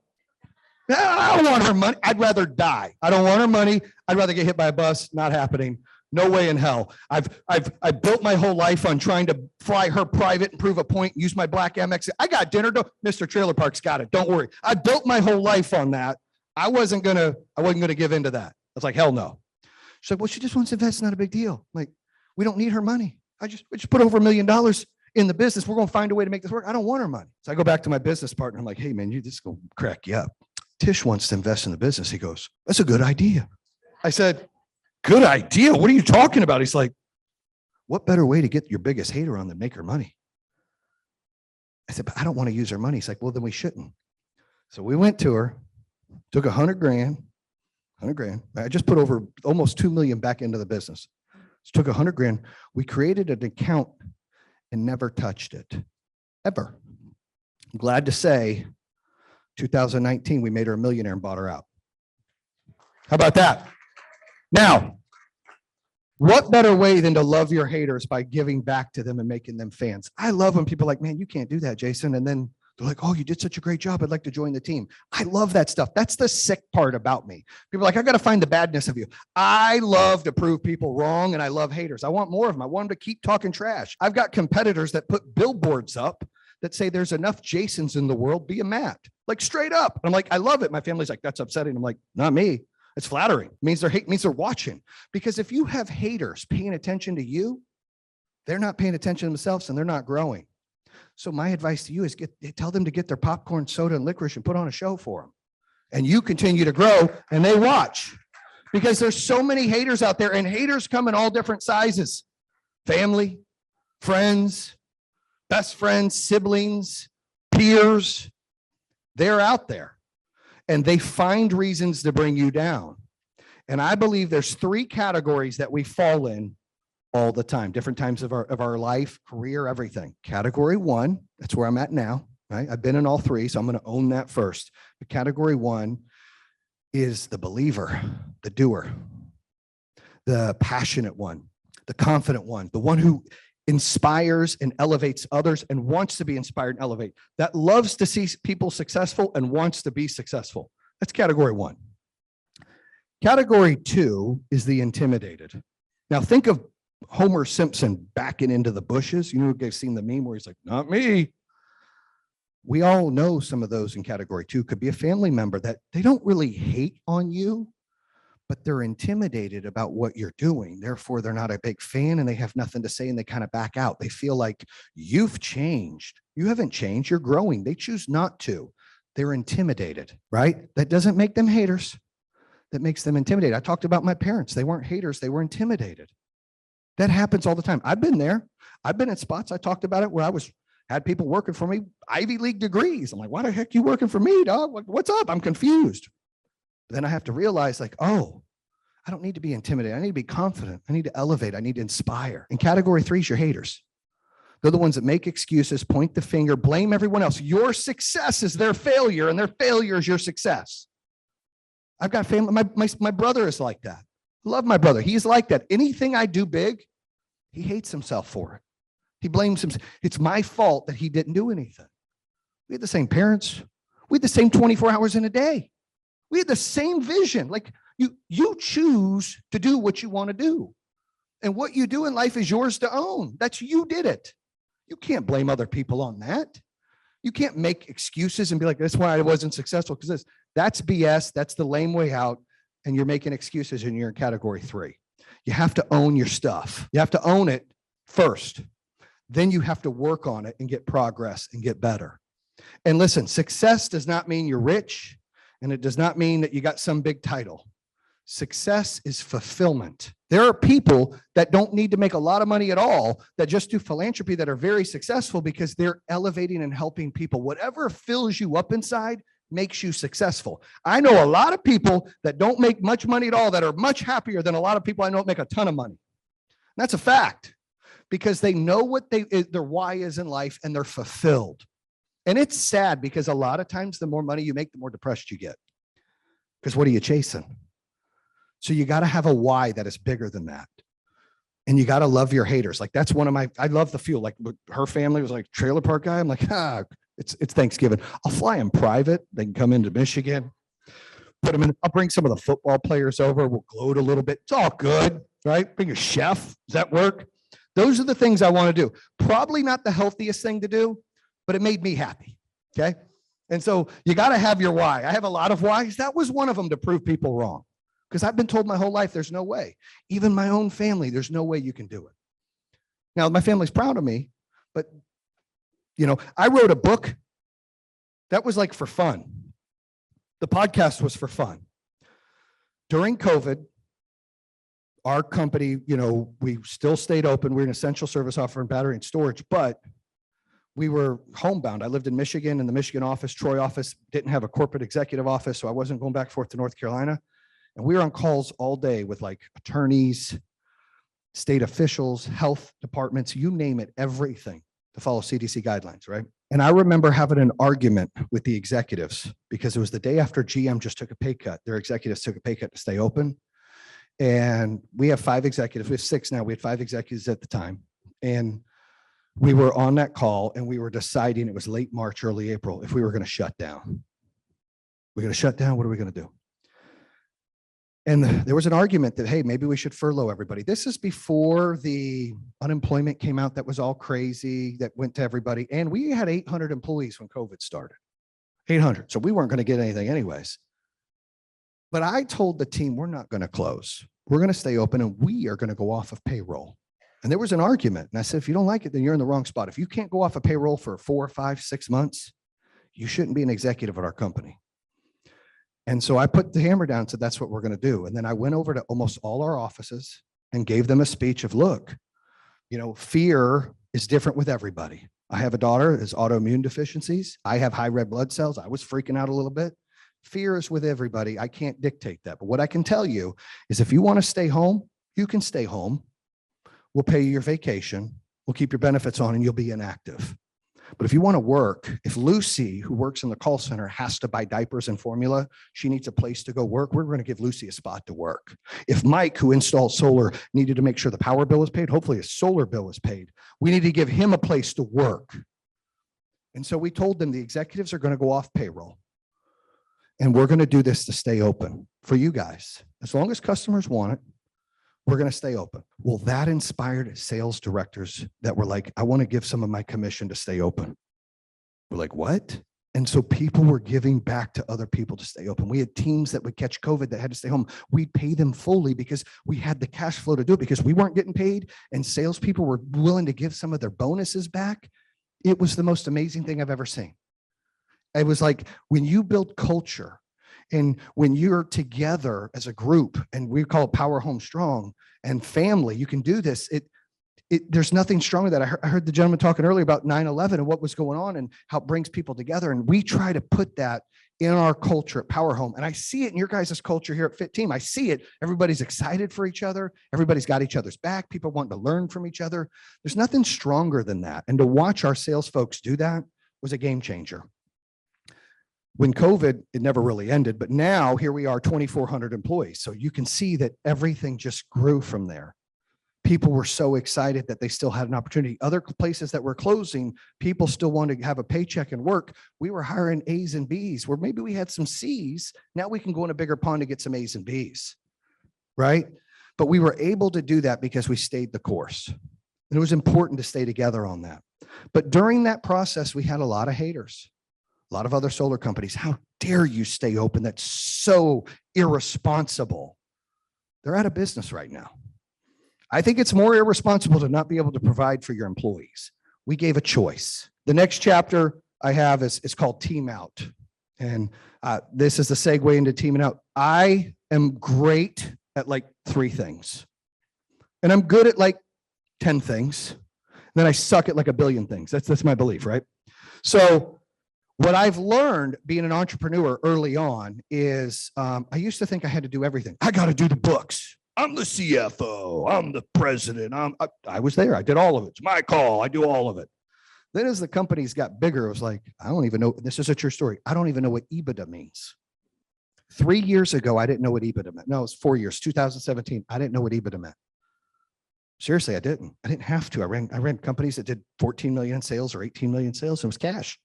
I don't want her money. I'd rather die. I don't want her money. I'd rather get hit by a bus. Not happening. No way in hell. I've built my whole life on trying to fly her private and prove a point, use my black Amex. I got dinner. Mr. Trailer Park's got it. Don't worry. I built my whole life on that. I wasn't gonna give into that. I was like, hell no. She's like, well, she just wants to invest. It's not a big deal. I'm like, we don't need her money. We just put over $1 million in the business. We're going to find a way to make this work. I don't want her money. So I go back to my business partner. I'm like, hey man, this is going to crack you up. Tish wants to invest in the business. He goes, that's a good idea. I said, good idea? What are you talking about? He's like, what better way to get your biggest hater on than make her money? I said, but I don't want to use her money. He's like, well, then we shouldn't. So we went to her, took $100 grand. I just put over almost 2 million back into the business. So took $100 grand. We created an account and never touched it, ever. I'm glad to say 2019, we made her a millionaire and bought her out. How about that? Now, what better way than to love your haters by giving back to them and making them fans? I love when people are like, man, you can't do that, Jayson. And then they're like, oh, you did such a great job. I'd like to join the team. I love that stuff. That's the sick part about me. People are like, I got to find the badness of you. I love to prove people wrong and I love haters. I want more of them. I want them to keep talking trash. I've got competitors that put billboards up that say there's enough Jaysons in the world, be a Matt. Like straight up. I'm like, I love it. My family's like, that's upsetting. I'm like, not me. It's flattering. It means they're watching. Because if you have haters paying attention to you, they're not paying attention to themselves and they're not growing. So my advice to you is tell them to get their popcorn, soda, and licorice and put on a show for them. And you continue to grow and they watch. Because there's so many haters out there and haters come in all different sizes. Family, friends, best friends, siblings, peers. They're out there and they find reasons to bring you down. And I believe there's 3 categories that we fall in all the time, different times of our life, career, everything. Category 1, that's where I'm at now, right? I've been in all 3, so I'm going to own that first. But category 1 is the believer, the doer, the passionate one, the confident one, the one who inspires and elevates others and wants to be inspired and elevate, that loves to see people successful and wants to be successful. That's category 1. Category 2 is the intimidated. Now think of Homer Simpson backing into the bushes. You guys seen the meme where he's like, not me. We all know some of those in category 2. Could be a family member that they don't really hate on you, but they're intimidated about what you're doing. Therefore, they're not a big fan and they have nothing to say and they kind of back out. They feel like you've changed. You haven't changed. You're growing. They choose not to. They're intimidated, right? That doesn't make them haters. That makes them intimidated. I talked about my parents. They weren't haters. They were intimidated. That happens all the time. I've been there. I've been in spots. I talked about it where had people working for me, Ivy League degrees. I'm like, why the heck you working for me, dog? What's up? I'm confused. But then I have to realize like, oh, I don't need to be intimidated. I need to be confident. I need to elevate. I need to inspire. And category 3 is your haters. They're the ones that make excuses, point the finger, blame everyone else. Your success is their failure and their failure is your success. I've got family. My brother is like that. Love my brother. He's like that. Anything I do big, he hates himself for it. He blames himself. It's my fault that he didn't do anything. We had the same parents. We had the same 24 hours in a day. We had the same vision. Like you choose to do what you want to do. And what you do in life is yours to own. That's you did it. You can't blame other people on that. You can't make excuses and be like, that's why I wasn't successful. Because that's BS. That's the lame way out. And you're making excuses and you're in category 3. You have to own your stuff. You have to own it first. then you have to work on it and get progress and get better. And listen, success does not mean you're rich, and it does not mean that you got some big title. Success is fulfillment. There are people that don't need to make a lot of money at all, that just do philanthropy, that are very successful because they're elevating and helping people. Whatever fills you up inside makes you successful. I know a lot of people that don't make much money at all that are much happier than a lot of people I know that make a ton of money. And that's a fact, because they know what their why is in life, and they're fulfilled. And it's sad because a lot of times the more money you make, the more depressed you get. Because what are you chasing? So you got to have a why that is bigger than that. And you got to love your haters. Like, that's one of my, I love the fuel. Like, her family was like, trailer park guy. I'm like, it's Thanksgiving. I'll fly in private. They can come into Michigan, put them in. I'll bring some of the football players over. We'll gloat a little bit. It's all good, right? Bring a chef. Does that work? Those are the things I want to do. Probably not the healthiest thing to do, but it made me happy. Okay. And so you got to have your why. I have a lot of whys. That was one of them, to prove people wrong. Because I've been told my whole life, there's no way. Even my own family, there's no way you can do it. Now, my family's proud of me, but, I wrote a book that was like for fun. The podcast was for fun. During COVID, our company, we still stayed open. We're an essential service offering battery and storage, but we were homebound. I lived in Michigan, in the Michigan office. Troy office didn't have a corporate executive office, so I wasn't going back and forth to North Carolina. And we were on calls all day with like attorneys, state officials, health departments, you name it, everything to follow CDC guidelines, right? And I remember having an argument with the executives because it was the day after GM just took a pay cut. Their executives took a pay cut to stay open. And we have 5 executives. We have 6 now. We had 5 executives at the time. And we were on that call and we were deciding, it was late March, early April, if we were going to shut down. We're going to shut down. What are we going to do? And there was an argument that, hey, maybe we should furlough everybody. This is before the unemployment came out that was all crazy, that went to everybody. And we had 800 employees when COVID started, 800. So we weren't going to get anything anyways. But I told the team, we're not going to close. We're going to stay open and we are going to go off of payroll. And there was an argument. And I said, if you don't like it, then you're in the wrong spot. If you can't go off of payroll for 4, 5, 6 months, you shouldn't be an executive at our company. And so I put the hammer down and said, that's what we're going to do. And then I went over to almost all our offices and gave them a speech of, look, fear is different with everybody. I have a daughter that has autoimmune deficiencies. I have high red blood cells. I was freaking out a little bit. Fear is with everybody. I can't dictate that. But what I can tell you is if you want to stay home, you can stay home. We'll pay you your vacation. We'll keep your benefits on and you'll be inactive. But if you want to work, if Lucy, who works in the call center, has to buy diapers and formula, she needs a place to go work, we're going to give Lucy a spot to work. If Mike, who installed solar, needed to make sure the power bill is paid, hopefully his solar bill is paid, we need to give him a place to work. And so we told them the executives are going to go off payroll. And we're going to do this to stay open for you guys. As long as customers want it, we're going to stay open. Well, that inspired sales directors that were like, I want to give some of my commission to stay open. We're like, what? And so people were giving back to other people to stay open. We had teams that would catch COVID that had to stay home. We'd pay them fully because we had the cash flow to do it, because we weren't getting paid and salespeople were willing to give some of their bonuses back. It was the most amazing thing I've ever seen. It was like when you build culture, and when you're together as a group, and we call it Power Home Strong and family, you can do this. There's nothing stronger than that. I heard the gentleman talking earlier about 9/11 and what was going on and how it brings people together. And we try to put that in our culture at Power Home. And I see it in your guys' culture here at Fit Team. I see it. Everybody's excited for each other. Everybody's got each other's back. People want to learn from each other. There's nothing stronger than that. And to watch our sales folks do that was a game changer. When COVID, it never really ended, but now here we are, 2,400 employees. So you can see that everything just grew from there. People were so excited that they still had an opportunity. Other places that were closing, people still wanted to have a paycheck and work. We were hiring A's and B's, where maybe we had some C's. Now we can go in a bigger pond to get some A's and B's, right? But we were able to do that because we stayed the course. And it was important to stay together on that. But during that process, we had a lot of haters. A lot of other solar companies, how dare you stay open? That's so irresponsible. They're out of business right now. I think it's more irresponsible to not be able to provide for your employees. we gave a choice. The next chapter I have is called Team Out. And this is the segue into teaming out. I am great at like 3 things. And I'm good at like 10 things. And then I suck at like 1 billion things. That's my belief, right? So what I've learned being an entrepreneur early on is I used to think I had to do everything. I got to do the books. I'm the CFO. I'm the president. I was there. I did all of it. It's my call. I do all of it. Then as the companies got bigger, it was like, I don't even know. This is a true story. I don't even know what EBITDA means. 3 years ago, I didn't know what EBITDA meant. No, it was 4 years, 2017. I didn't know what EBITDA meant. Seriously, I didn't. I didn't have to. I ran companies that did 14 million in sales or 18 million sales. It was cash.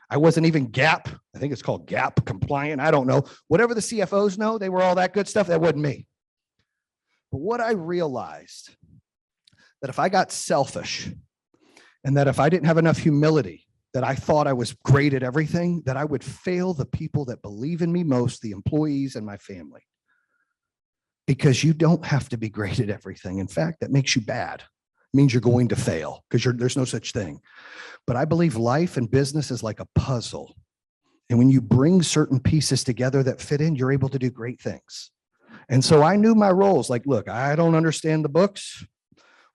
I wasn't even GAAP. I think it's called GAAP compliant. I don't know. Whatever the CFOs know, they were all that good stuff. That wasn't me. But what I realized that if I got selfish and that if I didn't have enough humility, that I thought I was great at everything, that I would fail the people that believe in me most, the employees and my family. Because you don't have to be great at everything. In fact, that makes you bad. It means you're going to fail because there's no such thing. But I believe life and business is like a puzzle. And when you bring certain pieces together that fit in, you're able to do great things. And so I knew my roles. Like, look, I don't understand the books.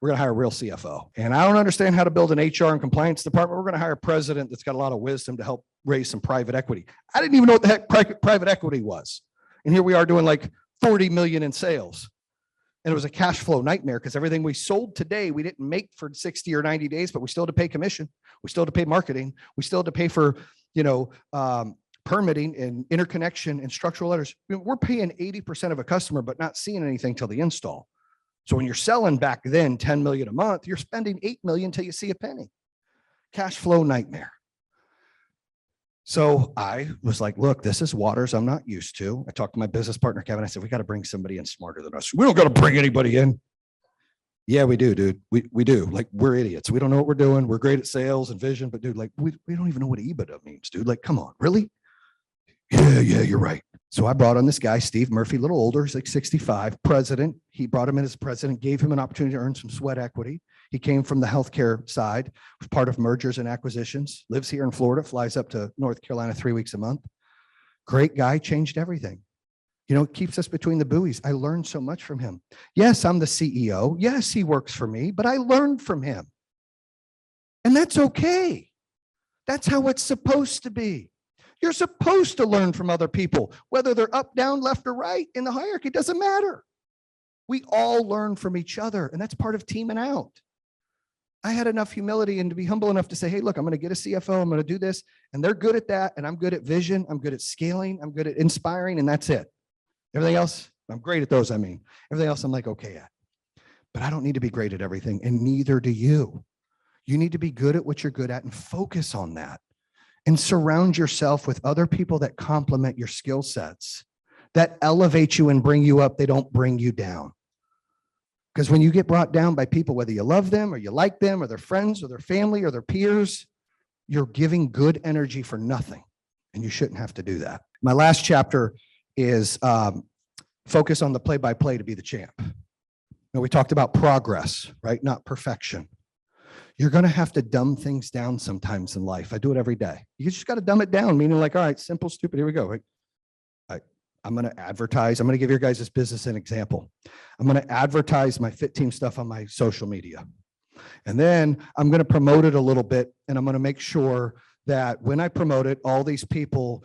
We're going to hire a real CFO. And I don't understand how to build an HR and compliance department. We're going to hire a president that's got a lot of wisdom to help raise some private equity. I didn't even know what the heck private equity was. And here we are doing like 40 million in sales. And it was a cash flow nightmare because everything we sold today, we didn't make for 60 or 90 days, but we still had to pay commission. We still had to pay marketing. We still had to pay for, permitting and interconnection and structural letters. We're paying 80% of a customer, but not seeing anything till the install. So when you're selling back then 10 million a month, you're spending 8 million till you see a penny. Cash flow nightmare. So I was like, look, this is waters I'm not used to. I talked to my business partner, Kevin. I said, we got to bring somebody in smarter than us. We don't got to bring anybody in. Yeah, we do, dude. We do. Like, we're idiots. We don't know what we're doing. We're great at sales and vision, but dude, like, we don't even know what EBITDA means, dude. Like, come on, really? Yeah, you're right. So I brought on this guy, Steve Murphy, a little older. He's like 65, president. He brought him in as president, gave him an opportunity to earn some sweat equity. He came from the healthcare side, was part of mergers and acquisitions, lives here in Florida, flies up to North Carolina 3 weeks a month. Great guy, changed everything. Keeps us between the buoys. I learned so much from him. Yes, I'm the CEO. Yes, he works for me, but I learned from him. And that's okay. That's how it's supposed to be. You're supposed to learn from other people, whether they're up, down, left, or right in the hierarchy, it doesn't matter. We all learn from each other, and that's part of teaming out. I had enough humility and to be humble enough to say, hey, look, I'm going to get a CFO. I'm going to do this. And they're good at that. And I'm good at vision. I'm good at scaling. I'm good at inspiring. And that's it. Everything else, I'm great at those. Everything else I'm like, okay at. But I don't need to be great at everything. And neither do you. You need to be good at what you're good at and focus on that. And surround yourself with other people that complement your skill sets, that elevate you and bring you up. They don't bring you down. Because when you get brought down by people, whether you love them or you like them or their friends or their family or their peers, you're giving good energy for nothing. And you shouldn't have to do that. My last chapter is focus on the play-by-play to be the champ. Now, we talked about progress, right? Not perfection. You're going to have to dumb things down sometimes in life. I do it every day. You just got to dumb it down, meaning like, all right, simple, stupid, here we go. I'm going to advertise. I'm going to give your guys this business an example. I'm going to advertise my Fit Team stuff on my social media. And then I'm going to promote it a little bit. And I'm going to make sure that when I promote it, all these people,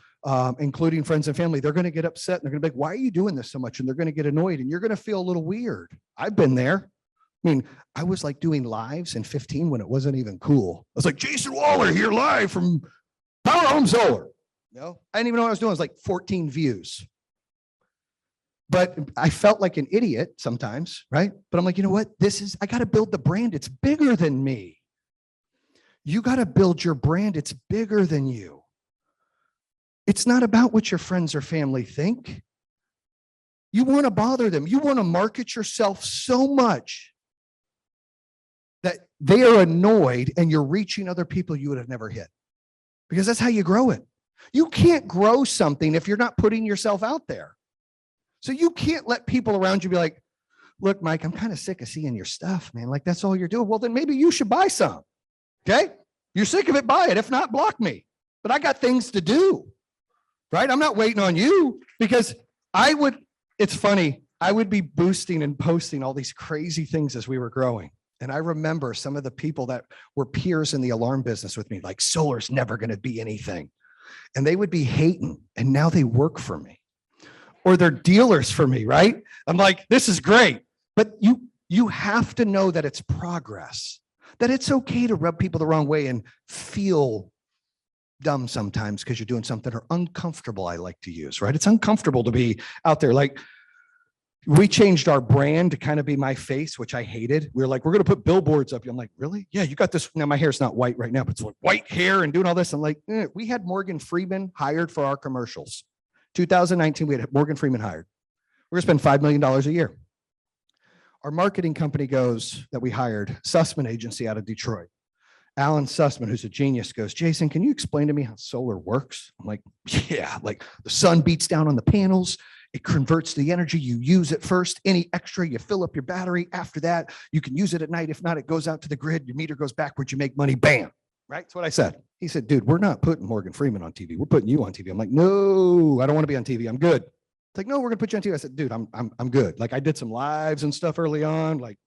including friends and family, they're going to get upset. And they're going to be like, why are you doing this so much? And they're going to get annoyed. And you're going to feel a little weird. I've been there. I mean, I was like doing lives in 15 when it wasn't even cool. I was like, Jayson Waller here live from Power Home Solar. No, I didn't even know what I was doing. It was like 14 views. But I felt like an idiot sometimes, right? But I'm like, you know what? I got to build the brand. It's bigger than me. You got to build your brand. It's bigger than you. It's not about what your friends or family think. You want to bother them. You want to market yourself so much that they are annoyed and you're reaching other people you would have never hit. Because that's how you grow it. You can't grow something if you're not putting yourself out there. So you can't let people around you be like, look, Mike, I'm kind of sick of seeing your stuff, man. Like, that's all you're doing. Well, then maybe you should buy some. Okay? You're sick of it, buy it. If not, block me. But I got things to do, right? I'm not waiting on you because it's funny, I would be boosting and posting all these crazy things as we were growing. And I remember some of the people that were peers in the alarm business with me, like solar's never going to be anything. And they would be hating. And now they work for me or they're dealers for me, right? I'm like, this is great. But you have to know that it's progress, that it's okay to rub people the wrong way and feel dumb sometimes because you're doing something or uncomfortable, I like to use, right? It's uncomfortable to be out there. Like we changed our brand to kind of be my face, which I hated. We were like, we're going to put billboards up. I'm like, really? Yeah, you got this. Now my hair's not white right now, but it's like white hair and doing all this. I'm like, we had Morgan Freeman hired for our commercials. 2019, we had Morgan Freeman hired. We're going to spend $5 million a year. Our marketing company that we hired, Sussman Agency out of Detroit. Alan Sussman, who's a genius, goes, Jayson, can you explain to me how solar works? I'm like, yeah, like the sun beats down on the panels. It converts the energy. You use it first. Any extra, you fill up your battery. After that, you can use it at night. If not, it goes out to the grid. Your meter goes backwards. You make money. Bam. Right? That's what I said. He said, dude, we're not putting Morgan Freeman on TV. We're putting you on TV. I'm like, no, I don't want to be on TV. I'm good. It's like, no, we're going to put you on TV. I said, dude, I'm good. Like I did some lives and stuff early on. Like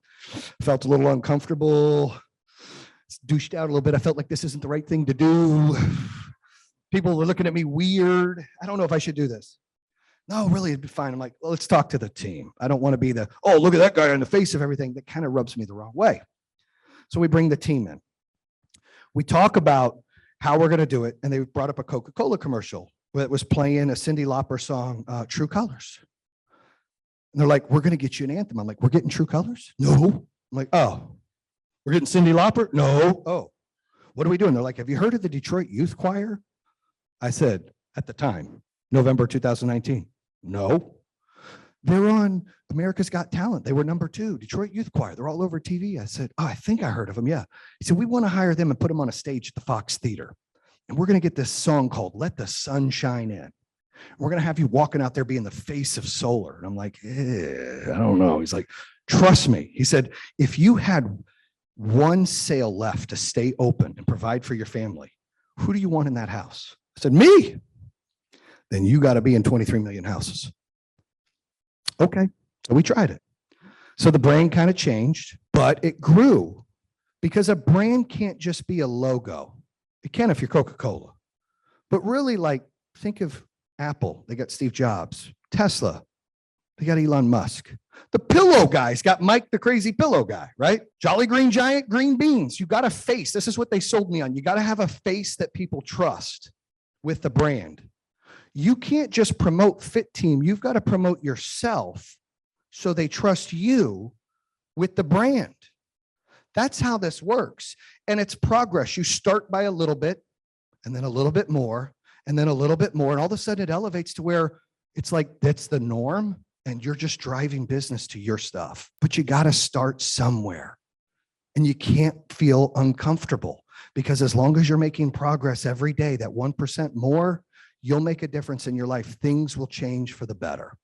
felt a little uncomfortable. Douched out a little bit. I felt like this isn't the right thing to do. People were looking at me weird. I don't know if I should do this. No, really, it'd be fine. I'm like, well, let's talk to the team. I don't want to be oh, look at that guy on the face of everything. That kind of rubs me the wrong way. So we bring the team in. We talk about how we're going to do it. And they brought up a Coca-Cola commercial that was playing a Cyndi Lauper song, True Colors. And they're like, we're going to get you an anthem. I'm like, we're getting True Colors? No. I'm like, oh, we're getting Cyndi Lauper? No. Oh, what are we doing? They're like, have you heard of the Detroit Youth Choir? I said, at the time, November 2019. No. They're on America's Got Talent. They were #2, Detroit Youth Choir. They're all over TV. I said, oh, I think I heard of them. Yeah. He said, we want to hire them and put them on a stage at the Fox Theater. And we're going to get this song called Let the Sun Shine In. We're going to have you walking out there being the face of solar. And I'm like, I don't know. He's like, trust me. He said, if you had one sale left to stay open and provide for your family, who do you want in that house? I said, me. Then you got to be in 23 million houses. Okay. So we tried it. So the brand kind of changed, but it grew because a brand can't just be a logo. It can if you're Coca-Cola, but really like think of Apple. They got Steve Jobs. Tesla. They got Elon Musk. The pillow guys got Mike, the crazy pillow guy, right? Jolly Green Giant, green beans. You got a face. This is what they sold me on. You got to have a face that people trust with the brand. You can't just promote Fit Team. You've got to promote yourself so they trust you with the brand. That's how this works. And it's progress. You start by a little bit and then a little bit more and then a little bit more. And all of a sudden it elevates to where it's like, that's the norm. And you're just driving business to your stuff, but you got to start somewhere and you can't feel uncomfortable because as long as you're making progress every day, that 1% more, you'll make a difference in your life. Things will change for the better.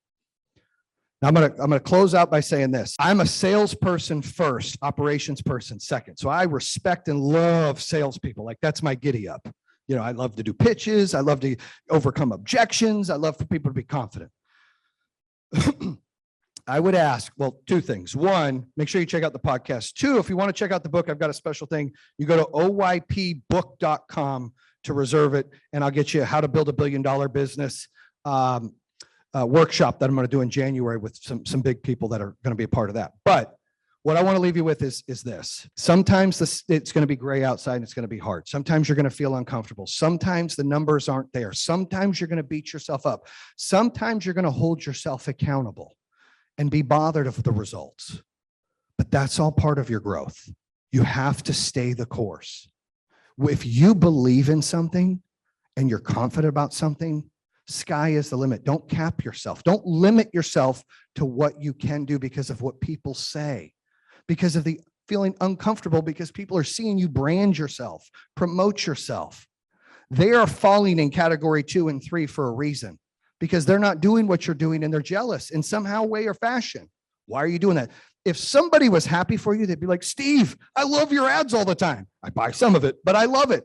Now I'm going to close out by saying this. I'm a salesperson first, operations person second. So I respect and love salespeople. Like that's my giddy up. You know, I love to do pitches. I love to overcome objections. I love for people to be confident. I would ask, well, two things. One, make sure you check out the podcast. Two, if you want to check out the book, I've got a special thing. You go to oypbook.com to reserve it, and I'll get you how to build $1 billion business workshop that I'm going to do in January with some big people that are going to be a part of that. But what I want to leave you with is this. Sometimes it's going to be gray outside and it's going to be hard. Sometimes you're going to feel uncomfortable. Sometimes the numbers aren't there. Sometimes you're going to beat yourself up. Sometimes you're going to hold yourself accountable and be bothered of the results. But that's all part of your growth. You have to stay the course. If you believe in something and you're confident about something, sky is the limit. Don't cap yourself. Don't limit yourself to what you can do because of what people say. Because of the feeling uncomfortable because people are seeing you brand yourself, promote yourself. They are falling in category 2 and 3 for a reason because they're not doing what you're doing and they're jealous in somehow, way or fashion. Why are you doing that? If somebody was happy for you, they'd be like, Steve, I love your ads all the time. I buy some of it, but I love it.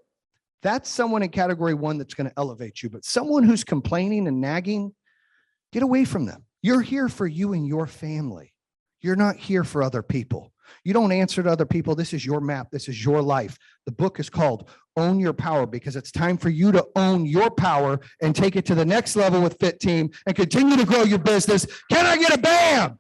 That's someone in category one that's going to elevate you. But someone who's complaining and nagging, get away from them. You're here for you and your family. You're not here for other people. You don't answer to other people. This is your map. This is your life. The book is called Own Your Power, because it's time for you to own your power and take it to the next level with Fit Team and continue to grow your business. Can I get a bam?